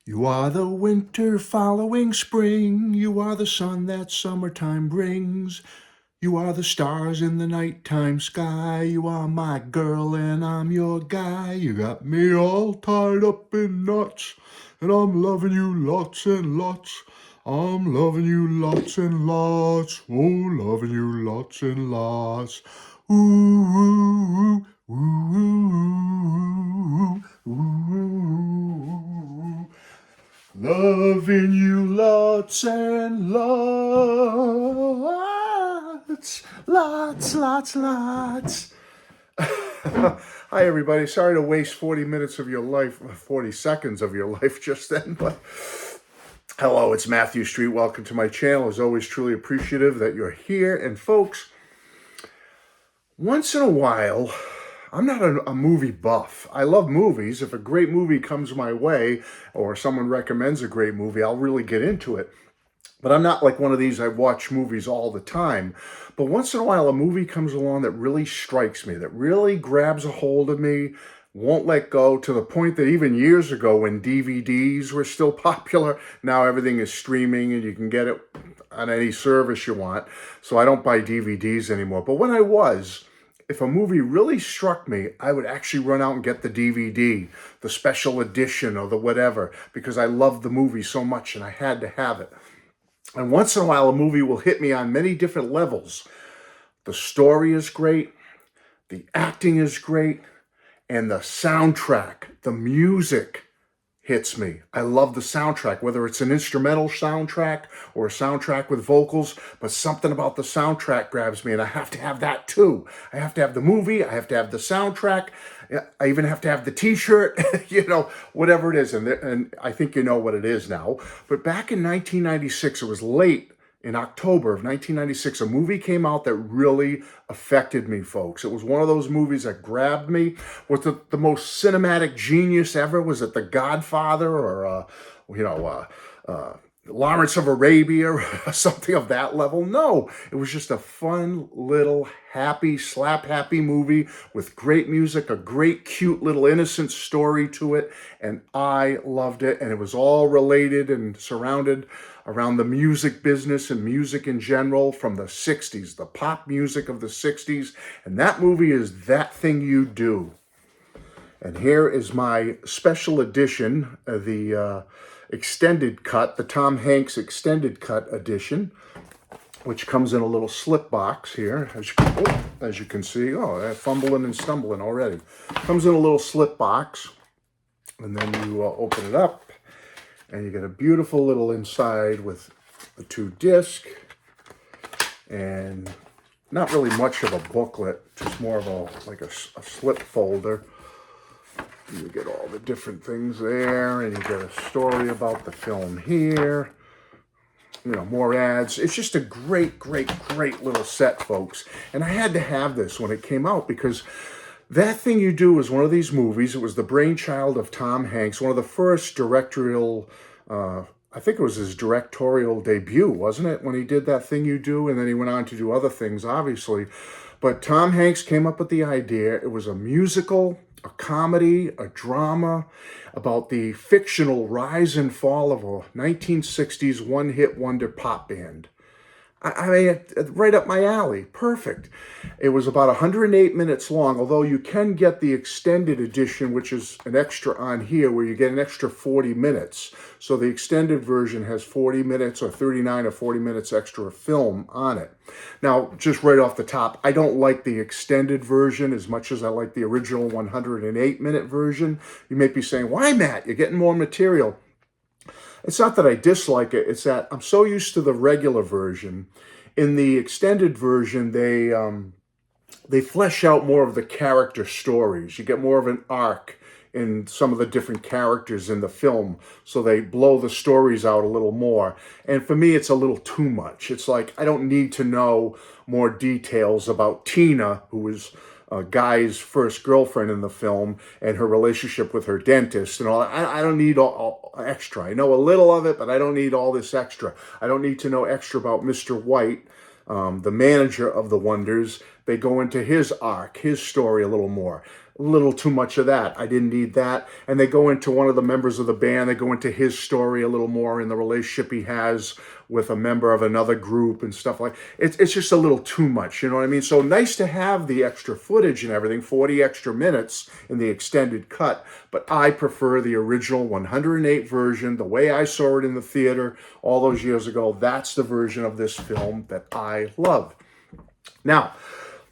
You are the winter following spring. You are the sun that summertime brings. You are the stars in the nighttime sky. You are my girl and I'm your guy. You got me all tied up in knots. And I'm loving you lots and lots. I'm loving you lots and lots. Oh, loving you lots and lots. Ooh, ooh, ooh, ooh, ooh, ooh, ooh. Loving you lots and lots, lots. Hi, everybody. Sorry to waste 40 minutes of your life, 40 seconds of your life just then, but hello, it's Matthew Street. Welcome to my channel. As always, truly appreciative that you're here. And folks, once in a while, I'm not a movie buff. I love movies. If a great movie comes my way or someone recommends a great movie, I'll really get into it. But I'm not like one of these, I watch movies all the time. But once in a while, a movie comes along that really strikes me, that really grabs a hold of me, won't let go, to the point that even years ago when DVDs were still popular, now everything is streaming and you can get it on any service you want. So I don't buy DVDs anymore. But when I was, if a movie really struck me, I would actually run out and get the DVD, the special edition or the whatever, because I loved the movie so much and I had to have it. And once in a while, a movie will hit me on many different levels. The story is great, the acting is great, and the soundtrack, the music hits me. I love the soundtrack, whether it's an instrumental soundtrack or a soundtrack with vocals, but something about the soundtrack grabs me, and I have to have that too. I have to have the movie, I have to have the soundtrack, I even have to have the t-shirt, whatever it is, and I think you know what it is now. But back in 1996, it was late in October of 1996, a movie came out that really affected me, folks. It was one of those movies that grabbed me. Was it the most cinematic genius ever? Was it The Godfather or, Lawrence of Arabia or something of that level? No, it was just a fun little happy, slap happy movie with great music, a great, cute little innocent story to it. And I loved it. And it was all related and surrounded around the music business and music in general from the 60s, the pop music of the 60s. And that movie is That Thing You Do. And here is my special edition, the extended cut, the Tom Hanks extended cut edition, which comes in a little slip box here, as you can see. Oh, fumbling and stumbling already. Comes in a little slip box, and then you open it up, and you get a beautiful little inside with the two discs, and not really much of a booklet, just more of a slip folder. You get all the different things there, and you get a story about the film here. More ads. It's just a great, great, great little set, folks. And I had to have this when it came out because That Thing You Do was one of these movies. It was the brainchild of Tom Hanks, one of the first directorial, I think it was his directorial debut, wasn't it, when he did That Thing You Do? And then he went on to do other things, obviously. But Tom Hanks came up with the idea. It was a musical, a comedy, a drama about the fictional rise and fall of a 1960s one-hit wonder pop band. I mean, right up my alley. Perfect. It was about 108 minutes long, although you can get the extended edition, which is an extra on here, where you get an extra 40 minutes. So the extended version has 40 minutes or 39 or 40 minutes extra film on it. Now, just right off the top, I don't like the extended version as much as I like the original 108-minute version. You may be saying, why, Matt? You're getting more material. It's not that I dislike it. It's that I'm so used to the regular version. In the extended version, they flesh out more of the character stories. You get more of an arc in some of the different characters in the film. So they blow the stories out a little more. And for me, it's a little too much. It's like I don't need to know more details about Tina, who was Guy's first girlfriend in the film, and her relationship with her dentist and all. I don't need all extra. I know a little of it, but I don't need all this extra. I don't need to know extra about Mr. White, the manager of the Wonders, They go into his arc, his story a little more. A little too much of that. I didn't need that. And they go into one of the members of the band. They go into his story a little more in the relationship he has with a member of another group and stuff like it's just a little too much, you know what I mean? So nice to have the extra footage and everything, 40 extra minutes in the extended cut, but I prefer the original 108 version, the way I saw it in the theater all those years ago. That's the version of this film that I love. Now,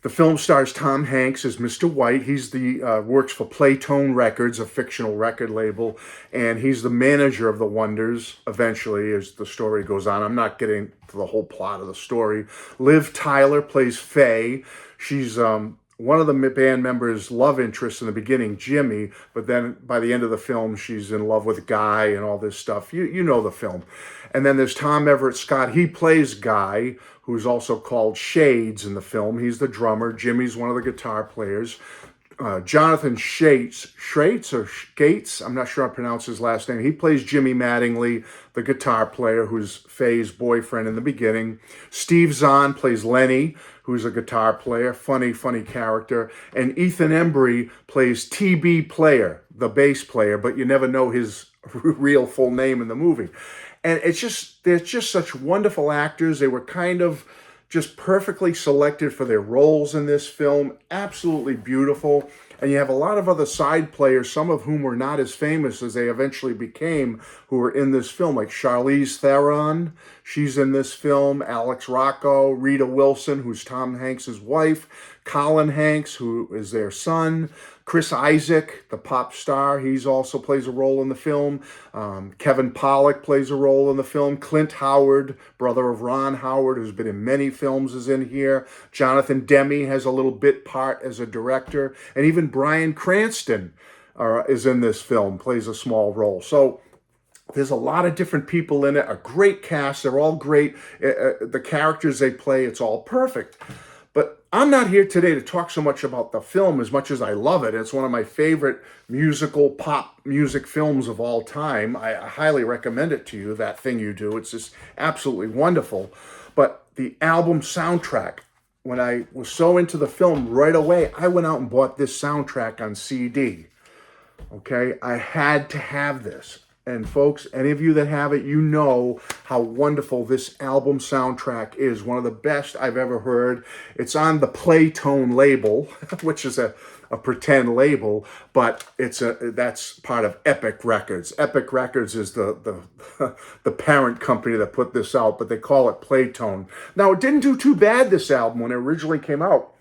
the film stars Tom Hanks as Mr. White. He's the works for Playtone Records, a fictional record label, and he's the manager of the Wonders eventually as the story goes on. I'm not getting to the whole plot of the story. Liv Tyler plays Faye. She's one of the band members' love interest in the beginning, Jimmy, but then by the end of the film, she's in love with Guy and all this stuff. You know the film. And then there's Tom Everett Scott. He plays Guy, who's also called Shades in the film. He's the drummer. Jimmy's one of the guitar players. Jonathan Gates, I'm not sure I pronounce his last name. He plays Jimmy Mattingly, the guitar player, who's Faye's boyfriend in the beginning. Steve Zahn plays Lenny, who's a guitar player, funny character. And Ethan Embry plays TB Player, the bass player, but you never know his real full name in the movie. And they're just such wonderful actors. They were kind of just perfectly selected for their roles in this film. Absolutely beautiful. And you have a lot of other side players, some of whom were not as famous as they eventually became, who were in this film, like Charlize Theron. She's in this film. Alex Rocco, Rita Wilson, who's Tom Hanks' wife, Colin Hanks, who is their son, Chris Isaac, the pop star, he's also plays a role in the film. Kevin Pollak plays a role in the film. Clint Howard, brother of Ron Howard, who's been in many films, is in here. Jonathan Demme has a little bit part as a director. And even Bryan Cranston is in this film, plays a small role. So there's a lot of different people in it, a great cast. They're all great. The characters they play, it's all perfect. But I'm not here today to talk so much about the film as much as I love it. It's one of my favorite musical pop music films of all time. I highly recommend it to you, That Thing You Do. It's just absolutely wonderful. But the album soundtrack, when I was so into the film right away, I went out and bought this soundtrack on CD. Okay, I had to have this. And folks, any of you that have it, you know how wonderful this album soundtrack is. One of the best I've ever heard. It's on the Playtone label, which is a pretend label, but that's part of Epic Records. Epic Records is the parent company that put this out, but they call it Playtone. Now, it didn't do too bad, this album, when it originally came out.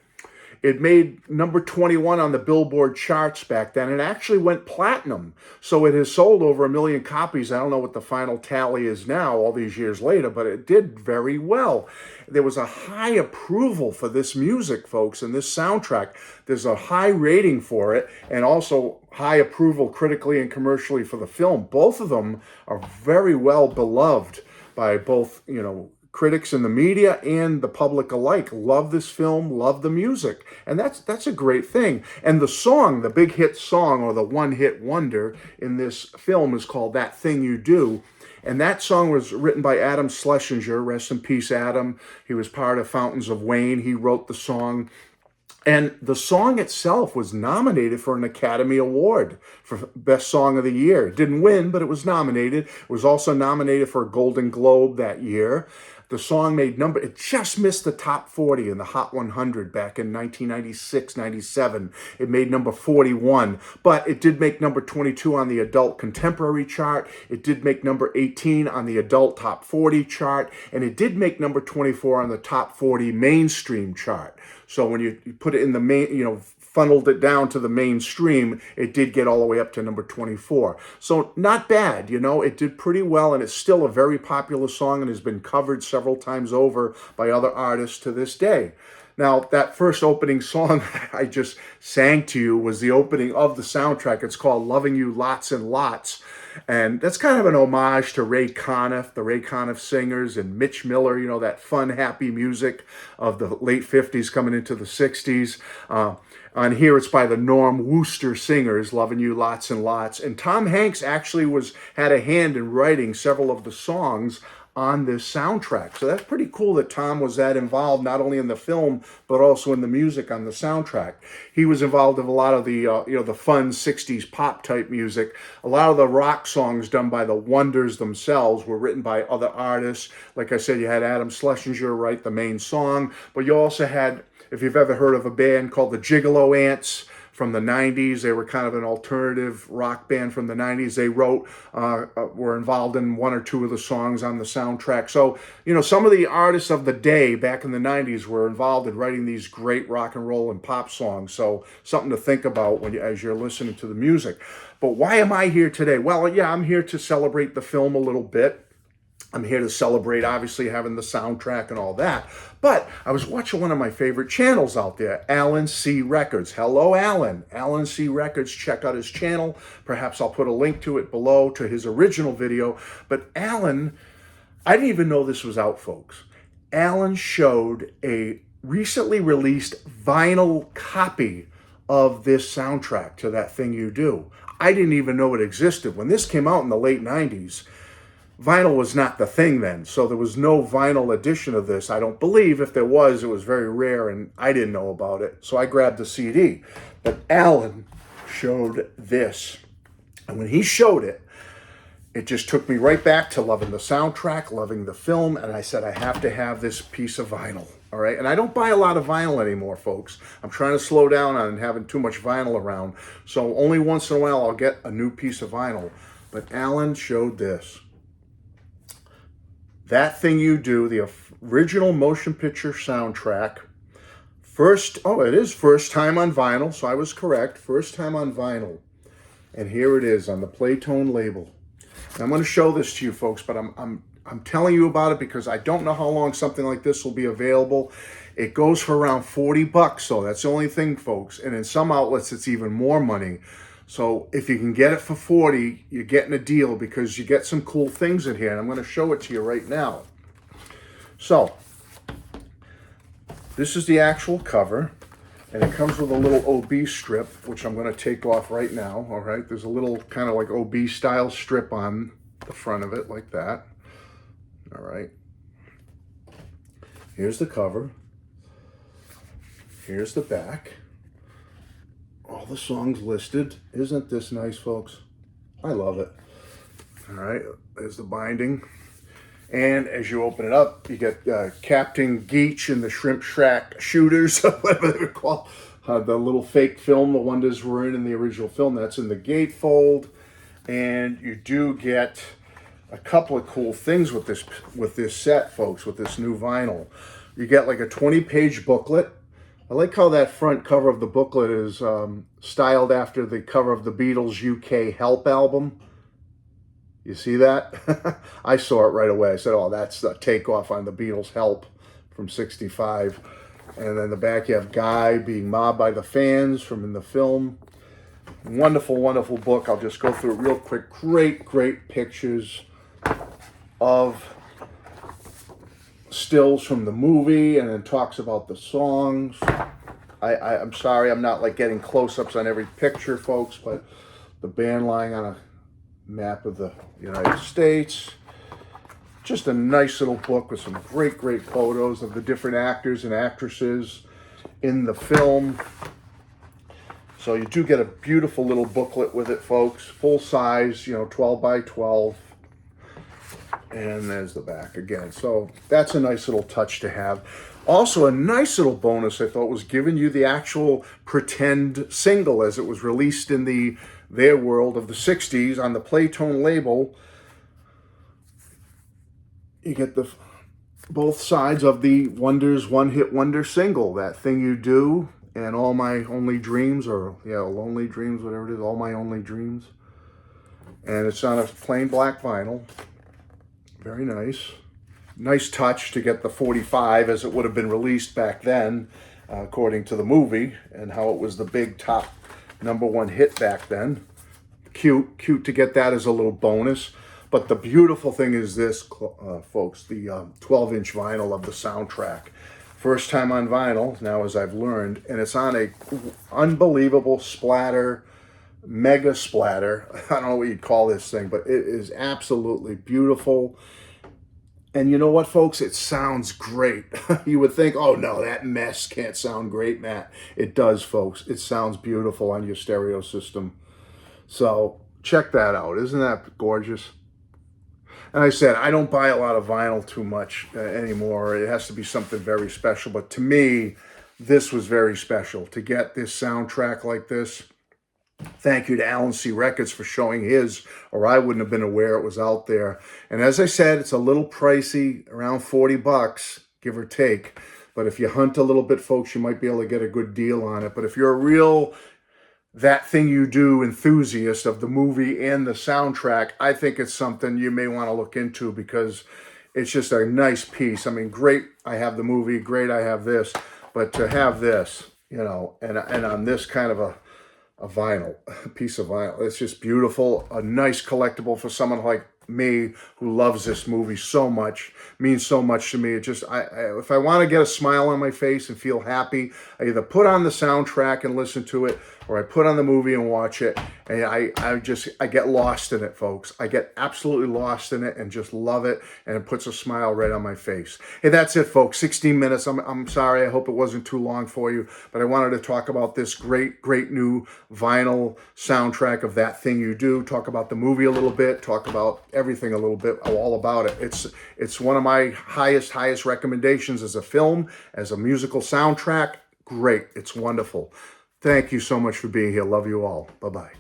It made number 21 on the Billboard charts back then. It actually went platinum. So it has sold over 1 million copies. I don't know what the final tally is now, all these years later, but it did very well. There was a high approval for this music, folks, and this soundtrack. There's a high rating for it, and also high approval critically and commercially for the film. Both of them are very well beloved by both, critics in the media and the public alike. Love this film, love the music. And that's a great thing. And the song, the big hit song, or the one-hit wonder in this film, is called That Thing You Do. And that song was written by Adam Schlesinger. Rest in peace, Adam. He was part of Fountains of Wayne. He wrote the song. And the song itself was nominated for an Academy Award for Best Song of the Year. It didn't win, but it was nominated. It was also nominated for a Golden Globe that year. The song it just missed the top 40 in the Hot 100 back in 1996, 97. It made number 41, but it did make number 22 on the Adult Contemporary chart. It did make number 18 on the Adult Top 40 chart, and it did make number 24 on the Top 40 Mainstream chart. So when you put it in the main, funneled it down to the mainstream, it did get all the way up to number 24. So not bad, it did pretty well, and it's still a very popular song and has been covered several times over by other artists to this day. Now, that first opening song I just sang to you was the opening of the soundtrack. It's called Loving You Lots and Lots. And that's kind of an homage to Ray Conniff, the Ray Conniff singers, and Mitch Miller, that fun, happy music of the late 50s coming into the 60s. On here, it's by the Norm Wooster Singers, Loving You Lots and Lots. And Tom Hanks actually had a hand in writing several of the songs on this soundtrack. So that's pretty cool that Tom was that involved, not only in the film, but also in the music on the soundtrack. He was involved in a lot of the, the fun 60s pop type music. A lot of the rock songs done by the Wonders themselves were written by other artists. Like I said, you had Adam Schlesinger write the main song, but you also had, if you've ever heard of a band called the Gigolo Ants, from the 90s. They were kind of an alternative rock band from the 90s. They were involved in one or two of the songs on the soundtrack. So, some of the artists of the day back in the 90s were involved in writing these great rock and roll and pop songs. So something to think about as you're listening to the music. But why am I here today? Well, yeah, I'm here to celebrate the film a little bit. I'm here to celebrate, obviously, having the soundtrack and all that. But I was watching one of my favorite channels out there, Allan C Records. Hello, Allan. Allan C Records. Check out his channel. Perhaps I'll put a link to it below to his original video. But Allan, I didn't even know this was out, folks. Allan showed a recently released vinyl copy of this soundtrack to That Thing You Do. I didn't even know it existed. When this came out in the late 90s, vinyl was not the thing then, so there was no vinyl edition of this. I don't believe. If there was, it was very rare, and I didn't know about it. So I grabbed the CD. But Allan showed this. And when he showed it, it just took me right back to loving the soundtrack, loving the film, and I said, I have to have this piece of vinyl. All right, and I don't buy a lot of vinyl anymore, folks. I'm trying to slow down on having too much vinyl around. So only once in a while I'll get a new piece of vinyl. But Allan showed this. That Thing You Do, the original motion picture soundtrack. It is first time on vinyl, so I was correct. First time on vinyl. And here it is on the Playtone label. And I'm going to show this to you folks, but I'm telling you about it because I don't know how long something like this will be available. It goes for around $40, so that's the only thing, folks. And in some outlets, it's even more money. So if you can get it for $40, you're getting a deal because you get some cool things in here. And I'm going to show it to you right now. So this is the actual cover. And it comes with a little OB strip, which I'm going to take off right now. All right. There's a little kind of like OB style strip on the front of it like that. All right. Here's the cover. Here's the back. All the songs listed. Isn't this nice, folks? I love it. All right, there's the binding. And as you open it up, you get Captain Geach and the Shrimp Shack Shooters, whatever they were called. The little fake film the Wonders were in the original film. That's in the gatefold. And you do get a couple of cool things with this set, folks, with this new vinyl. You get like a 20-page booklet. I like how that front cover of the booklet is styled after the cover of the Beatles' UK Help album. You see that? I saw it right away. I said, oh, that's a takeoff on the Beatles' Help from '65. And then the back you have Guy being mobbed by the fans from in the film. Wonderful, wonderful book. I'll just go through it real quick. Great, great pictures of stills from the movie, and then talks about the songs. I'm sorry I'm not like getting close-ups on every picture, folks, but the band lying on a map of the United States. Just a nice little book with some great, great photos of the different actors and actresses in the film. So you do get a beautiful little booklet with it, folks. Full size, 12 by 12. And there's the back again. So that's a nice little touch to have. Also, a nice little bonus I thought was giving you the actual pretend single as it was released in their world of the 60s on the Playtone label. You get both sides of the Wonders one-hit wonder single, That Thing You Do, and All My Only Dreams, or Lonely Dreams, whatever it is, All My Only Dreams. And it's on a plain black vinyl. Very nice. Nice touch to get the 45 as it would have been released back then, according to the movie, and how it was the big top #1 hit back then. Cute to get that as a little bonus. But the beautiful thing is this, folks, the 12-inch vinyl of the soundtrack. First time on vinyl, now as I've learned, and it's on a unbelievable splatter, mega splatter. I don't know what you'd call this thing, but it is absolutely beautiful. And you know what, folks? It sounds great. You would think, oh no, that mess can't sound great, Matt. It does, folks. It sounds beautiful on your stereo system. So check that out. Isn't that gorgeous? And I said, I don't buy a lot of vinyl too much anymore. It has to be something very special. But to me, this was very special. To get this soundtrack like this, thank you to Allan C Records for showing his, or I wouldn't have been aware it was out there. And as I said, it's a little pricey, around 40 bucks, give or take. But if you hunt a little bit, folks, you might be able to get a good deal on it. But if you're a real That Thing You Do enthusiast of the movie and the soundtrack, I think it's something you may want to look into, because it's just a nice piece. I mean, great, I have the movie, great, I have this, but to have this, and on this kind of a vinyl, a piece of vinyl, it's just beautiful. A nice collectible for someone like me who loves this movie so much, means so much to me. It just, if I want to get a smile on my face and feel happy, I either put on the soundtrack and listen to it, or I put on the movie and watch it, and I get lost in it, folks. I get absolutely lost in it and just love it, and it puts a smile right on my face. Hey, that's it, folks. 16 minutes. I'm sorry. I hope it wasn't too long for you, but I wanted to talk about this great new vinyl soundtrack of That Thing You Do, talk about the movie a little bit, talk about everything a little bit, all about it. It's one of my highest recommendations as a film, as a musical soundtrack. Great. It's wonderful. Thank you so much for being here. Love you all. Bye-bye.